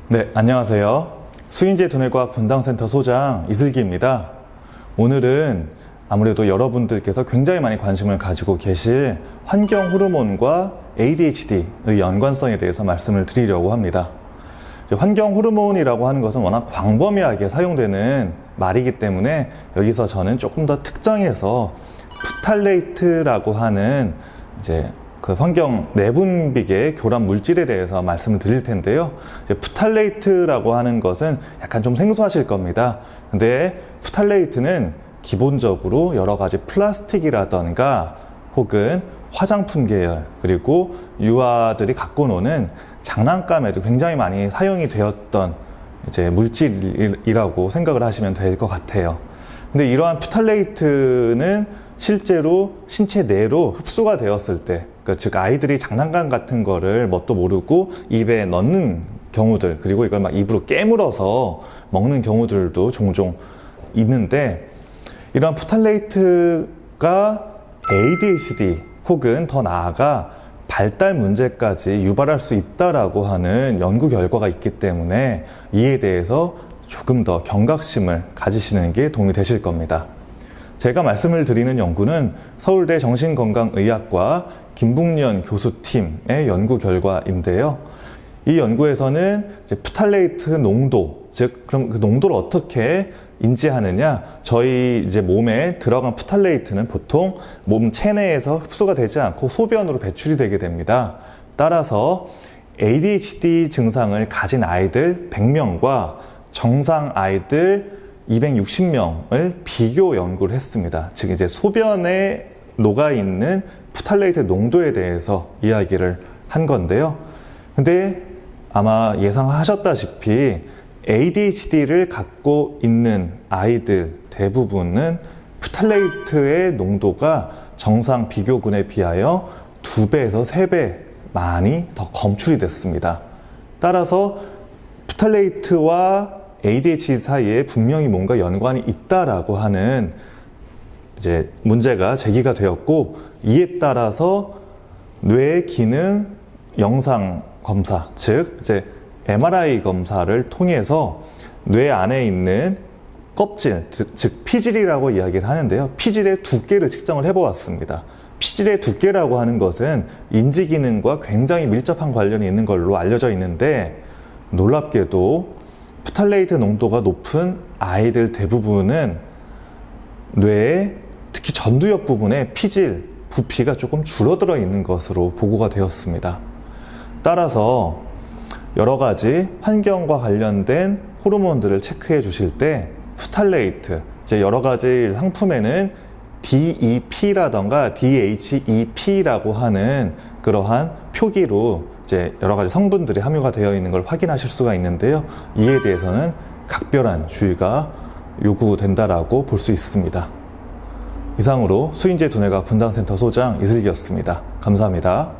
네, 안녕하세요. 수인제 두뇌과학 분당센터 소장 이슬기입니다. 오늘은 아무래도 여러분들께서 굉장히 많이 관심을 가지고 계실 환경 호르몬과 ADHD의 연관성에 대해서 말씀을 드리려고 합니다. 환경 호르몬이라고 하는 것은 워낙 광범위하게 사용되는 말이기 때문에 여기서 저는 조금 더 특정해서 프탈레이트라고 하는 그 환경 내분비계 교란 물질에 대해서 말씀을 드릴 텐데요. 프탈레이트라고 하는 것은 약간 좀 생소하실 겁니다. 근데 프탈레이트는 기본적으로 여러 가지 플라스틱이라던가 혹은 화장품 계열, 그리고 유아들이 갖고 노는 장난감에도 굉장히 많이 사용이 되었던 물질이라고 생각을 하시면 될 것 같아요. 근데 이러한 프탈레이트는 실제로 신체 내로 흡수가 되었을 때, 즉 아이들이 장난감 같은 거를 뭣도 모르고 입에 넣는 경우들, 그리고 이걸 막 입으로 깨물어서 먹는 경우들도 종종 있는데, 이러한 프탈레이트가 ADHD 혹은 더 나아가 발달 문제까지 유발할 수 있다라고 하는 연구 결과가 있기 때문에 이에 대해서 조금 더 경각심을 가지시는 게 도움이 되실 겁니다. 제가 말씀을 드리는 연구는 서울대 정신건강의학과 김북년 교수팀의 연구 결과인데요. 이 연구에서는 프탈레이트 농도, 즉 그럼 그 농도를 어떻게 인지하느냐, 저희 몸에 들어간 프탈레이트는 보통 몸 체내에서 흡수가 되지 않고 소변으로 배출이 되게 됩니다. 따라서 ADHD 증상을 가진 아이들 100명과 정상 아이들 260명을 비교 연구를 했습니다. 즉 소변에 녹아있는 프탈레이트 농도에 대해서 이야기를 한 건데요. 근데 아마 예상하셨다시피 ADHD를 갖고 있는 아이들 대부분은 프탈레이트의 농도가 정상 비교군에 비하여 2배에서 3배 많이 더 검출이 됐습니다. 따라서 프탈레이트와 ADHD 사이에 분명히 뭔가 연관이 있다라고 하는 문제가 제기가 되었고, 이에 따라서 뇌 기능 영상 검사, 즉 MRI 검사를 통해서 뇌 안에 있는 껍질, 즉 피질이라고 이야기를 하는데요. 피질의 두께를 측정을 해보았습니다. 피질의 두께라고 하는 것은 인지 기능과 굉장히 밀접한 관련이 있는 걸로 알려져 있는데, 놀랍게도 프탈레이트 농도가 높은 아이들 대부분은 뇌에 특히 전두엽 부분에 피질, 부피가 조금 줄어들어 있는 것으로 보고가 되었습니다. 따라서 여러 가지 환경과 관련된 호르몬들을 체크해 주실 때 프탈레이트, 여러 가지 상품에는 DEP라던가 DHEP라고 하는 그러한 표기로 여러 가지 성분들이 함유가 되어 있는 걸 확인하실 수가 있는데요. 이에 대해서는 각별한 주의가 요구된다라고 볼 수 있습니다. 이상으로 수인제 두뇌과학 분당센터 소장 이슬기였습니다. 감사합니다.